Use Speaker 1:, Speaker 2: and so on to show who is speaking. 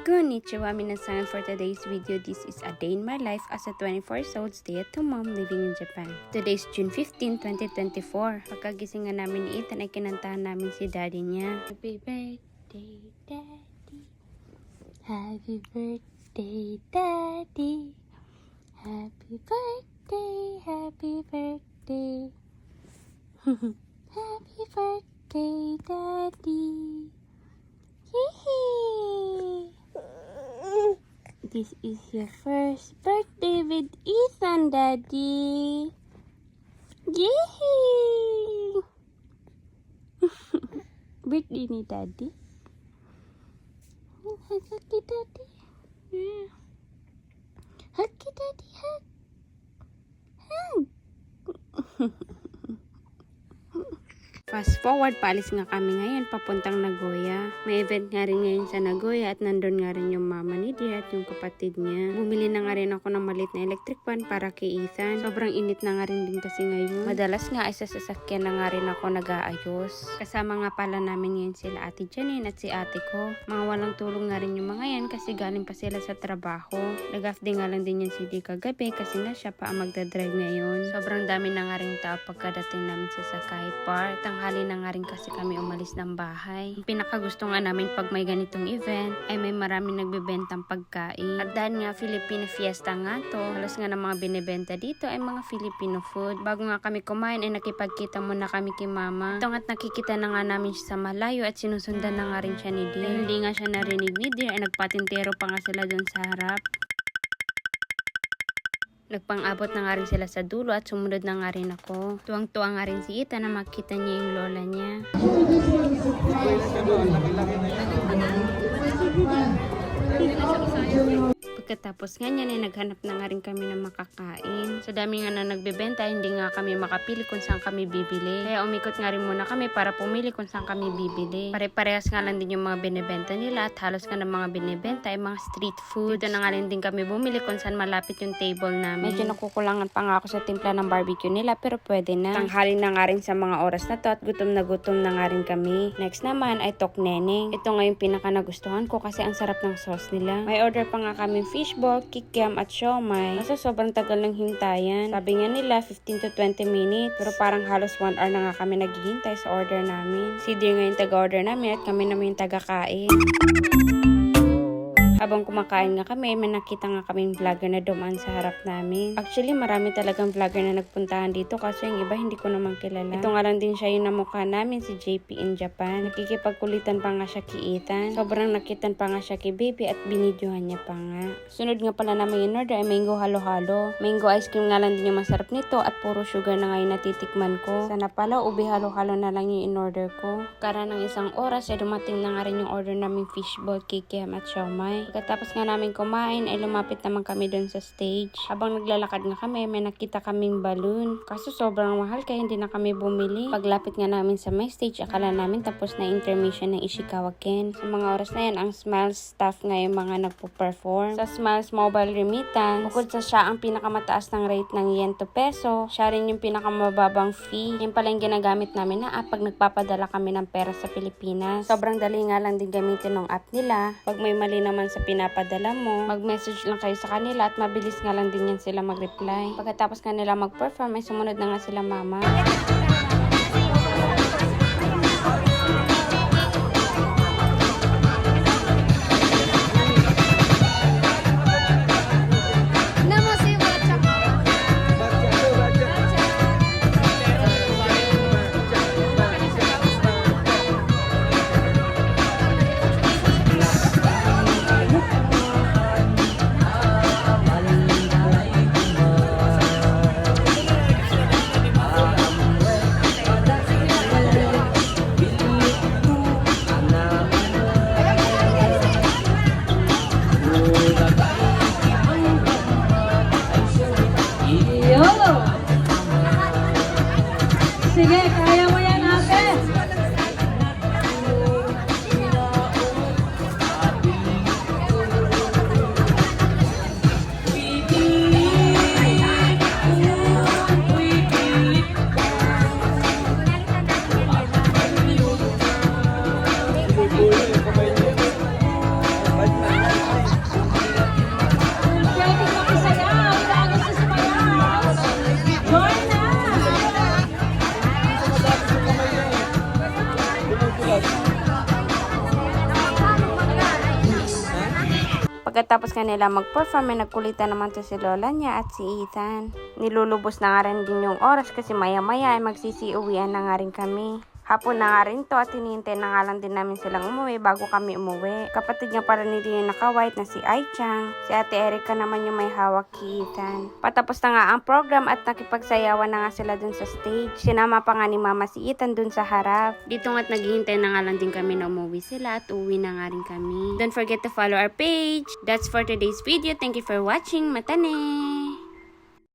Speaker 1: Konnichiwa minasan. For today's video, this is a day in my life as a 24-year-old stay-at-home mom living in Japan. Today is June 15, 2024. Pagkagising nga namin ni Ethan ay kinantahan namin si daddy niya. Happy birthday, daddy. Happy birthday, daddy. Happy birthday, happy birthday. Happy birthday, daddy. Yee! This is your first birthday with Ethan, daddy. Yee! Birthday ni daddy. Happy daddy. Yeah. Happy daddy, hug. Hug. Fast forward, paalis nga kami ngayon papuntang Nagoya. May event nga rin ngayon sa Nagoya at nandun nga rin yung mama ni Dia at yung kapatid niya. Bumili na nga rin ako ng maliit na electric fan para kay Ethan. Sobrang init na nga rin din kasi ngayon. Madalas nga ay sa sasakyan na nga rin ako nag-aayos. Kasama nga pala namin ngayon sila ate Janine at si ate ko. Mga walang tulong nga rin yung mga yan kasi galing pa sila sa trabaho. Nag-off day nga lang din yan si Dia kagabi kasi nga siya pa ang magdadrive ngayon. Sobrang dami na nga rin tao pagkadating namin sa Sakai Park. Tanghali na nga rin kasi kami umalis ng bahay. Ang pinakagusto nga namin pag may ganitong event ay may maraming nagbebentang pagkain. At dahil nga Filipino fiesta nga to, halos nga ng mga binibenta dito ay mga Filipino food. Bago nga kami kumain ay nakipagkita muna kami kay mama. Ito nga't nakikita na nga namin siya sa malayo at sinusundan na nga rin siya ni Dear. Dahil hindi nga siya narinig ni Dear ay nagpatintero pa nga sila dun sa harap. Nagpang-abot na nga rin sila sa dulo at sumunod na nga rin ako. Tuwang-tuwa nga rin si Ethan na makita niya yung lola niya. Pagkatapos nga niyan ay naghanap na nga rin kami ng makakain. Sa dami nga na nagbebenta, hindi nga kami makapili kung saan kami bibili. Kaya umikot nga rin muna kami para pumili kung saan kami bibili. Pare-parehas nga lang din yung mga binibenta nila at halos nga ng mga binibenta ay mga street food. Dito na nga rin din kami bumili kung saan malapit yung table namin. Medyo nakukulangan pa nga ako sa timpla ng barbecue nila pero pwede na. Tanghali na nga rin sa mga oras na to at gutom na nga rin kami. Next naman ay tokneneng. Ito nga yung pinaka nagustuhan ko kasi ang sarap ng sauce nila. May order pa nga kami fishball, kikiam at siomai. Kasi sobrang tagal ng hintayan. Sabi nga nila 15 to 20 minutes. Pero parang halos 1 hour na nga kami naghihintay sa order namin. Si Dear nga yung taga-order namin at kami naman yung taga-kain. Habang kumakain nga kami, may nakita nga kaming vlogger na dumaan sa harap namin. Actually, marami talagang vlogger na nagpuntahan dito kasi yung iba hindi ko naman kilala. Ito nga lang din siya yung namukha namin, si JP in Japan. Nakikipagkulitan pa nga siya kay Ethan. Sobrang nakitan pa nga siya kay baby at binidyohan niya pa nga. Sunod nga pala namin in order ay mango halo-halo. Mango ice cream nga lang din yung masarap nito at puro sugar na nga yung natitikman ko. Sana pala ube halo-halo na lang yung in order ko. Kara ng isang oras ay dumating na nga rin yung order namin fishball, kikiam at siomai. Pagkatapos nga namin kumain ay lumapit naman kami doon sa stage. Habang naglalakad nga kami, may nakita kaming balloon. Kaso sobrang mahal kaya hindi na kami bumili. Paglapit nga namin sa may stage, akala namin tapos na intermission ng Ishikawa Ken. Sa mga oras na yan, ang Smiles staff nga yung mga nagpo-perform. Sa Smiles Mobile Remittance, bukod sa siya ang pinakamataas ng rate ng yen to peso, siya rin yung pinakamababang fee. Yan pala yung ginagamit namin na app pag nagpapadala kami ng pera sa Pilipinas. Sobrang dali nga lang din gamitin ng app nila. Pag may mali naman sa pinapadala mo, mag-message lang kayo sa kanila at mabilis nga lang din yan sila mag-reply. Pagkatapos nga nila mag-perform ay sumunod na nga sila mama. Pagkatapos kanila mag-perform, ay nagkulitan naman to si lola niya at si Ethan. Nilulubos na nga rin din yung oras kasi maya-maya ay magsisiuwian na nga rin kami. Hapon na nga rin to at hinihintay na nga lang din namin silang umuwi bago kami umuwi. Kapatid niya para nila yung naka-white na si Ai-chang. Si Ate Erika naman yung may hawak kay Ethan. Patapos na nga ang program at nakipagsayawan na nga sila dun sa stage. Sinama pa nga ni Mama si Ethan dun sa harap. Dito nga't naghihintay na nga lang din kami na umuwi sila at uwi na nga rin kami. Don't forget to follow our page. That's for today's video. Thank you for watching. Matane!